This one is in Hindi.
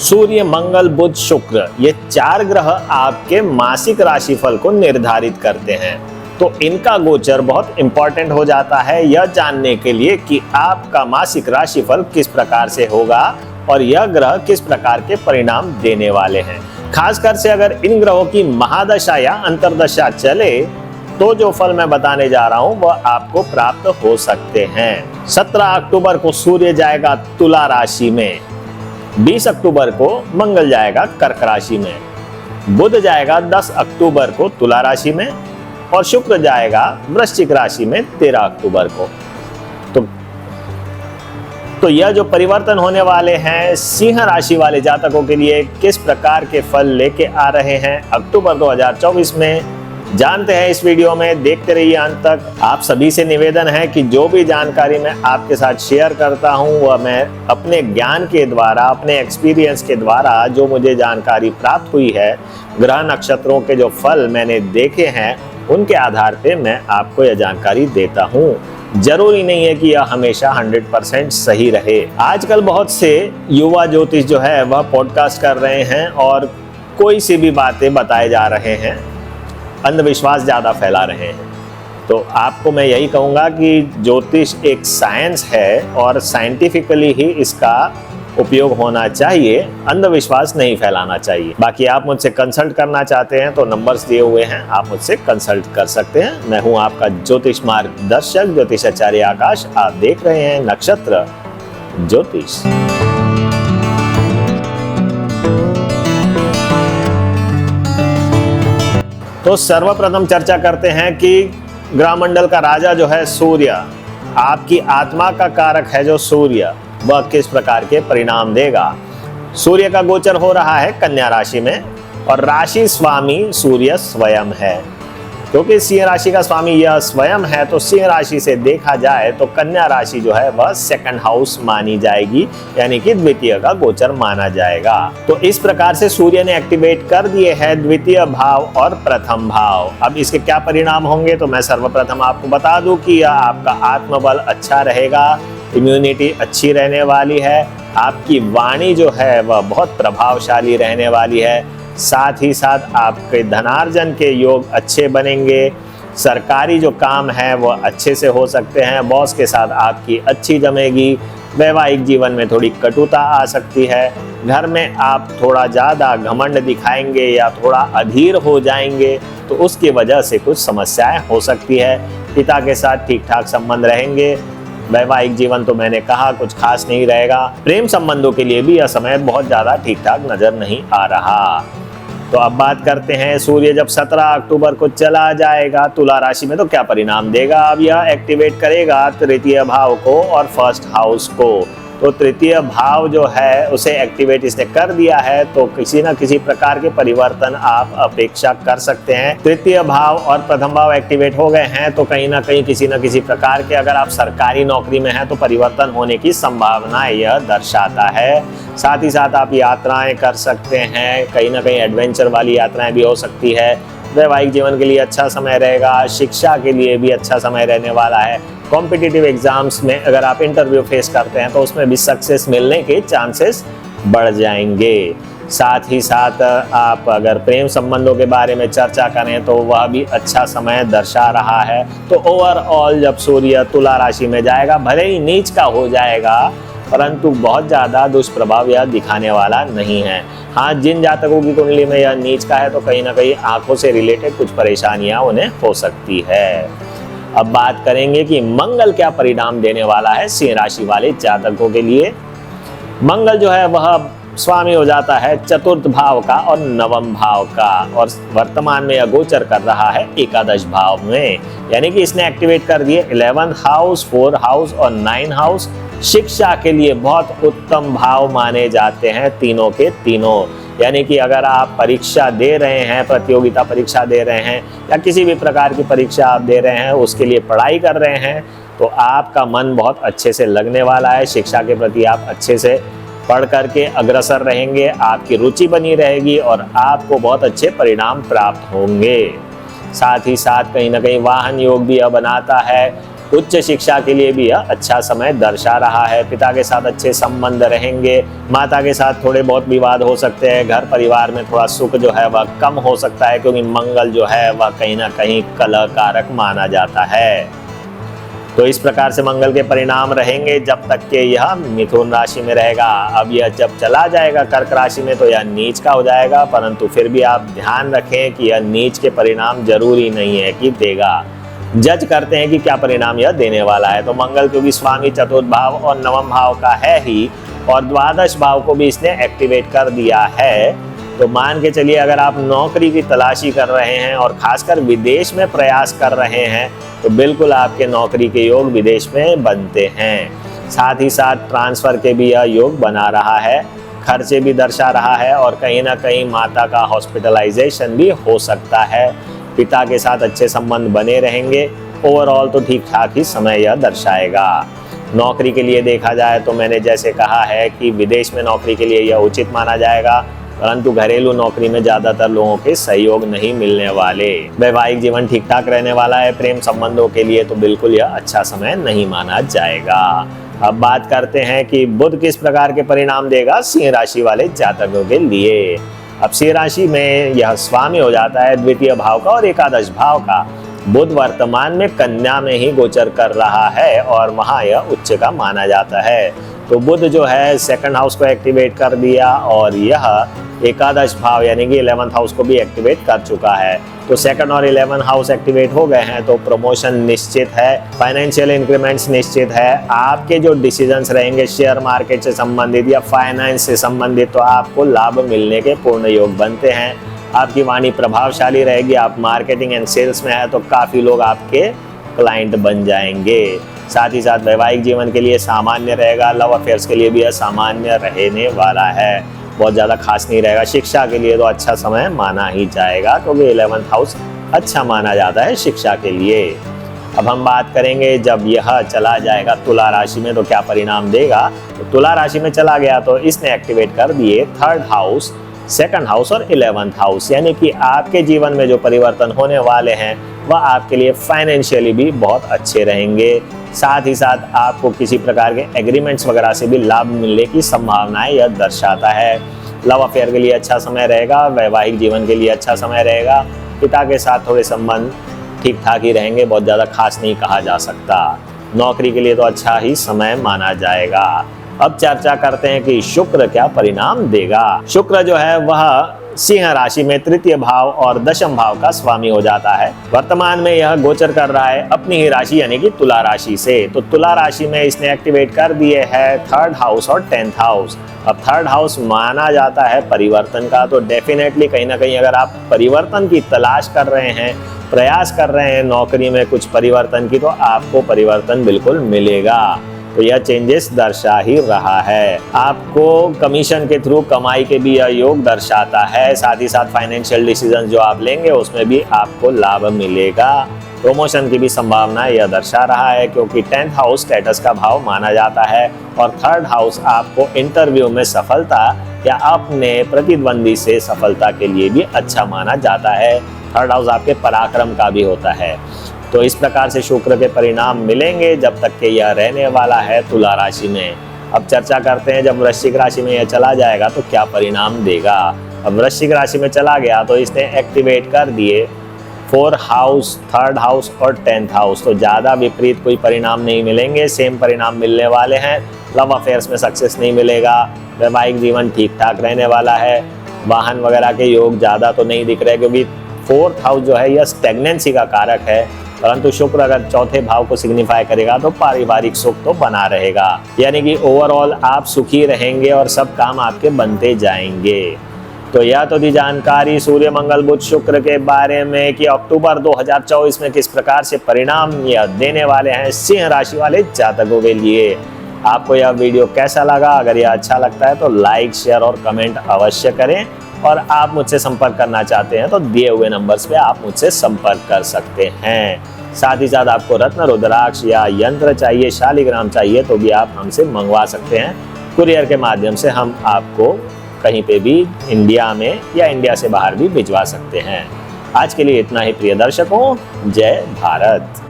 सूर्य, मंगल, बुध, शुक्र, ये 4 ग्रह आपके मासिक राशिफल को निर्धारित करते हैं। तो इनका गोचर बहुत इंपॉर्टेंट हो जाता है यह जानने के लिए कि आपका मासिक राशिफल किस प्रकार से होगा और यह ग्रह किस प्रकार के परिणाम देने वाले हैं। खासकर से अगर इन ग्रहों की महादशा या अंतरदशा चले तो जो फल मैं बताने जा रहा हूं वह आपको प्राप्त हो सकते हैं। 17 अक्टूबर को सूर्य जाएगा तुला राशि में, 20 अक्टूबर को मंगल जाएगा कर्क राशि में, बुध जाएगा 10 अक्टूबर को तुला राशि में और शुक्र जाएगा वृश्चिक राशि में 13 अक्टूबर को। तो यह जो परिवर्तन होने वाले हैं सिंह राशि वाले जातकों के लिए किस प्रकार के फल लेके आ रहे हैं अक्टूबर 2024 में, जानते हैं इस वीडियो में। देखते रहिए अंत तक। आप सभी से निवेदन है कि जो भी जानकारी मैं आपके साथ शेयर करता हूं वह मैं अपने ज्ञान के द्वारा, अपने एक्सपीरियंस के द्वारा जो मुझे जानकारी प्राप्त हुई है, ग्रह नक्षत्रों के जो फल मैंने देखे हैं उनके आधार पे मैं आपको यह जानकारी देता हूं। जरूरी नहीं है कि यह हमेशा 100% सही रहे। आजकल बहुत से युवा ज्योतिष जो है वह पॉडकास्ट कर रहे हैं और कोई सी भी बातें बताए जा रहे हैं, अंधविश्वास ज़्यादा फैला रहे हैं। तो आपको मैं यही कहूँगा कि ज्योतिष एक साइंस है और साइंटिफिकली ही इसका उपयोग होना चाहिए, अंधविश्वास नहीं फैलाना चाहिए। बाकी आप मुझसे कंसल्ट करना चाहते हैं तो नंबर्स दिए हुए हैं, आप मुझसे कंसल्ट कर सकते हैं। मैं हूं आपका ज्योतिष मार्गदर्शक ज्योतिषाचार्य आकाश। आप देख रहे हैं नक्षत्र ज्योतिष। तो सर्वप्रथम चर्चा करते हैं कि ग्रहमंडल का राजा जो है सूर्य, आपकी आत्मा का कारक है जो सूर्य, वह किस प्रकार के परिणाम देगा। सूर्य का गोचर हो रहा है कन्या राशि में और राशि स्वामी सूर्य स्वयं है। क्योंकि सिंह राशि का स्वामी यह स्वयं है तो सिंह राशि से देखा जाए तो कन्या राशि जो है वह सेकंड हाउस मानी जाएगी, यानी कि द्वितीय का गोचर माना जाएगा। तो इस प्रकार से सूर्य ने एक्टिवेट कर दिए हैं द्वितीय भाव और प्रथम भाव। अब इसके क्या परिणाम होंगे तो मैं सर्वप्रथम आपको बता दूं कि यह आपका आत्मबल अच्छा रहेगा, इम्यूनिटी अच्छी रहने वाली है, आपकी वाणी जो है वह बहुत प्रभावशाली रहने वाली है। साथ ही साथ आपके धनार्जन के योग अच्छे बनेंगे, सरकारी जो काम है वो अच्छे से हो सकते हैं, बॉस के साथ आपकी अच्छी जमेगी। वैवाहिक जीवन में थोड़ी कटुता आ सकती है, घर में आप थोड़ा ज़्यादा घमंड दिखाएंगे या थोड़ा अधीर हो जाएंगे तो उसकी वजह से कुछ समस्याएं हो सकती है। पिता के साथ ठीक ठाक संबंध रहेंगे। वैवाहिक जीवन तो मैंने कहा कुछ खास नहीं रहेगा। प्रेम संबंधों के लिए भी यह समय बहुत ज़्यादा ठीक ठाक नज़र नहीं आ रहा। तो अब बात करते हैं सूर्य जब 17 अक्टूबर को चला जाएगा तुला राशि में तो क्या परिणाम देगा। अब यह एक्टिवेट करेगा तृतीय भाव को और फर्स्ट हाउस को। तो तृतीय भाव जो है उसे एक्टिवेट इसने कर दिया है तो किसी न किसी प्रकार के परिवर्तन आप अपेक्षा कर सकते हैं। तृतीय भाव और प्रथम भाव एक्टिवेट हो गए हैं तो कहीं ना कहीं किसी न किसी प्रकार के, अगर आप सरकारी नौकरी में हैं तो परिवर्तन होने की संभावना यह दर्शाता है। साथ ही साथ आप यात्राएं कर सकते हैं, कहीं ना कहीं एडवेंचर वाली यात्राएं भी हो सकती है। वैवाहिक जीवन के लिए अच्छा समय रहेगा, शिक्षा के लिए भी अच्छा समय रहने वाला है। कॉम्पिटिटिव एग्जाम्स में अगर आप इंटरव्यू फेस करते हैं तो उसमें भी सक्सेस मिलने के चांसेस बढ़ जाएंगे। साथ ही साथ आप अगर प्रेम संबंधों के बारे में चर्चा करें तो वह भी अच्छा समय दर्शा रहा है। तो ओवरऑल जब सूर्य तुला राशि में जाएगा, भले ही नीच का हो जाएगा परंतु बहुत ज़्यादा दुष्प्रभाव यह दिखाने वाला नहीं है। हाँ, जिन जातकों की कुंडली में यह नीच का है तो कहीं ना कहीं आंखों से रिलेटेड कुछ परेशानियां उन्हें हो सकती है। अब बात करेंगे कि मंगल क्या परिणाम देने वाला है सिंह राशि वाले जातकों के लिए। मंगल जो है वह स्वामी हो जाता है चतुर्थ भाव का और नवम भाव का और वर्तमान में यह गोचर कर रहा है एकादश भाव में, यानी कि इसने एक्टिवेट कर दिए 11th हाउस, 4th हाउस और 9th हाउस। शिक्षा के लिए बहुत उत्तम भाव माने जाते हैं तीनों के तीनों। यानी कि अगर आप परीक्षा दे रहे हैं, प्रतियोगिता परीक्षा दे रहे हैं या किसी भी प्रकार की परीक्षा आप दे रहे हैं, उसके लिए पढ़ाई कर रहे हैं तो आपका मन बहुत अच्छे से लगने वाला है। शिक्षा के प्रति आप अच्छे से पढ़ करके अग्रसर रहेंगे, आपकी रुचि बनी रहेगी और आपको बहुत अच्छे परिणाम प्राप्त होंगे। साथ ही साथ कहीं ना कहीं वाहन योग भी बनाता है। उच्च शिक्षा के लिए भी यह अच्छा समय दर्शा रहा है। पिता के साथ अच्छे संबंध रहेंगे, माता के साथ थोड़े बहुत विवाद हो सकते हैं, घर परिवार में थोड़ा सुख जो है वह कम हो सकता है, क्योंकि मंगल जो है वह कहीं ना कहीं कलह कारक माना जाता है। तो इस प्रकार से मंगल के परिणाम रहेंगे जब तक कि यह मिथुन राशि में रहेगा। अब यह जब चला जाएगा कर्क राशि में तो यह नीच का हो जाएगा, परंतु फिर भी आप ध्यान रखें कि यह नीच के परिणाम जरूरी नहीं है कि देगा। जज करते हैं कि क्या परिणाम यह देने वाला है। तो मंगल क्योंकि स्वामी चतुर्थ भाव और नवम भाव का है ही, और द्वादश भाव को भी इसने एक्टिवेट कर दिया है, तो मान के चलिए अगर आप नौकरी की तलाशी कर रहे हैं और खासकर विदेश में प्रयास कर रहे हैं तो बिल्कुल आपके नौकरी के योग विदेश में बनते हैं। साथ ही साथ ट्रांसफर के भी यह योग बना रहा है, खर्चे भी दर्शा रहा है, और कहीं ना कहीं माता का हॉस्पिटलाइजेशन भी हो सकता है। पिता के साथ अच्छे संबंध बने रहेंगे। ओवरऑल तो ठीक ठाक ही समय यह दर्शाएगा। नौकरी के लिए देखा जाए तो मैंने जैसे कहा है कि विदेश में नौकरी के लिए यह उचित माना जाएगा, परंतु घरेलू नौकरी में ज्यादातर लोगों के सहयोग नहीं मिलने वाले। वैवाहिक जीवन ठीक ठाक रहने वाला है। प्रेम संबंधों के लिए तो बिल्कुल यह अच्छा समय नहीं माना जाएगा। अब बात करते हैं कि बुध किस प्रकार के परिणाम देगा सिंह राशि वाले जातकों के लिए। अब सिंह राशि में यह स्वामी हो जाता है द्वितीय भाव का और एकादश भाव का। बुध वर्तमान में कन्या में ही गोचर कर रहा है और वहां यह उच्च का माना जाता है। तो बुध जो है सेकंड हाउस को एक्टिवेट कर दिया और यह एकादश भाव यानी कि 11th हाउस को भी एक्टिवेट कर चुका है। तो सेकंड और 11 हाउस एक्टिवेट हो गए हैं तो प्रमोशन निश्चित है, फाइनेंशियल इंक्रीमेंट्स निश्चित है। आपके जो डिसीजंस रहेंगे शेयर मार्केट से संबंधित या फाइनेंस से संबंधित, तो आपको लाभ मिलने के पूर्ण योग बनते हैं। आपकी वाणी प्रभावशाली रहेगी। आप मार्केटिंग एंड सेल्स में है तो काफ़ी लोग आपके क्लाइंट बन जाएंगे। साथ ही साथ वैवाहिक जीवन के लिए सामान्य रहेगा। लव अफेयर्स के लिए भी असामान्य रहने वाला है, बहुत ज़्यादा खास नहीं रहेगा। शिक्षा के लिए तो अच्छा समय माना ही जाएगा क्योंकि 11th हाउस अच्छा माना जाता है शिक्षा के लिए। अब हम बात करेंगे जब यह चला जाएगा तुला राशि में तो क्या परिणाम देगा। तो तुला राशि में चला गया तो इसने एक्टिवेट कर दिए 3rd हाउस, 2nd हाउस और 11th हाउस, यानी कि आपके जीवन में जो परिवर्तन होने वाले हैं वह आपके लिए फाइनेंशियली भी बहुत अच्छे रहेंगे। साथ ही साथ आपको किसी प्रकार के एग्रीमेंट्स वगैरह से भी लाभ मिलने की संभावनाएं यह दर्शाता है। लव अफेयर के लिए अच्छा समय रहेगा, वैवाहिक जीवन के लिए अच्छा समय रहेगा। पिता के साथ थोड़े संबंध ठीक ठाक ही रहेंगे, बहुत ज़्यादा खास नहीं कहा जा सकता। नौकरी के लिए तो अच्छा ही समय माना जाएगा। अब चर्चा करते हैं कि शुक्र क्या परिणाम देगा। शुक्र जो है वह सिंह राशि में तृतीय भाव और दशम भाव का स्वामी हो जाता है। वर्तमान में यह गोचर कर रहा है अपनी ही राशि यानी कि तुला राशि से। तो तुला राशि में इसने एक्टिवेट कर दिए है 3rd हाउस और 10th हाउस। अब 3rd हाउस माना जाता है परिवर्तन का, तो डेफिनेटली कहीं ना कहीं अगर आप परिवर्तन की तलाश कर रहे हैं, प्रयास कर रहे हैं नौकरी में कुछ परिवर्तन की, तो आपको परिवर्तन बिल्कुल मिलेगा। तो यह चेंजेस दर्शा ही रहा है। आपको कमीशन के थ्रू कमाई के भी यह योग दर्शाता है। साथ ही साथ फाइनेंशियल डिसीजन जो आप लेंगे उसमें भी आपको लाभ मिलेगा। प्रमोशन की भी संभावना यह दर्शा रहा है क्योंकि 10th हाउस स्टेटस का भाव माना जाता है और 3rd हाउस आपको इंटरव्यू में सफलता या अपने प्रतिद्वंदी से सफलता के लिए भी अच्छा माना जाता है। 3rd हाउस आपके पराक्रम का भी होता है। तो इस प्रकार से शुक्र के परिणाम मिलेंगे जब तक कि यह रहने वाला है तुला राशि में। अब चर्चा करते हैं जब वृश्चिक राशि में यह चला जाएगा तो क्या परिणाम देगा। अब वृश्चिक राशि में चला गया तो इसने एक्टिवेट कर दिए 4th हाउस, 3rd हाउस और 10th हाउस। तो ज़्यादा विपरीत कोई परिणाम नहीं मिलेंगे, सेम परिणाम मिलने वाले हैं। लव अफेयर्स में सक्सेस नहीं मिलेगा, वैवाहिक जीवन ठीक ठाक रहने वाला है। वाहन वगैरह के योग ज़्यादा तो नहीं दिख रहे क्योंकि 4th हाउस जो है यह स्टेगनेंसी का कारक है, परंतु शुक्र अगर 4थे भाव को सिग्निफाई करेगा तो पारिवारिक सुख तो बना रहेगा। यानी कि ओवरऑल आप सुखी रहेंगे और सब काम आपके बनते जाएंगे। तो यह तो थी जानकारी सूर्य मंगल बुध शुक्र के बारे में कि अक्टूबर 2024 में किस प्रकार से परिणाम यह देने वाले हैं सिंह राशि वाले जातकों के लिए। आपको यह वीडियो कैसा लगा? अगर यह अच्छा लगता है तो लाइक, शेयर और कमेंट अवश्य करें। और आप मुझसे संपर्क करना चाहते हैं तो दिए हुए नंबर्स पे आप मुझसे संपर्क कर सकते हैं। साथ ही साथ आपको रत्न रुद्राक्ष या यंत्र चाहिए, शालिग्राम चाहिए तो भी आप हमसे मंगवा सकते हैं। कुरियर के माध्यम से हम आपको कहीं पे भी इंडिया में या इंडिया से बाहर भी भिजवा सकते हैं। आज के लिए इतना ही प्रिय दर्शकों, जय भारत।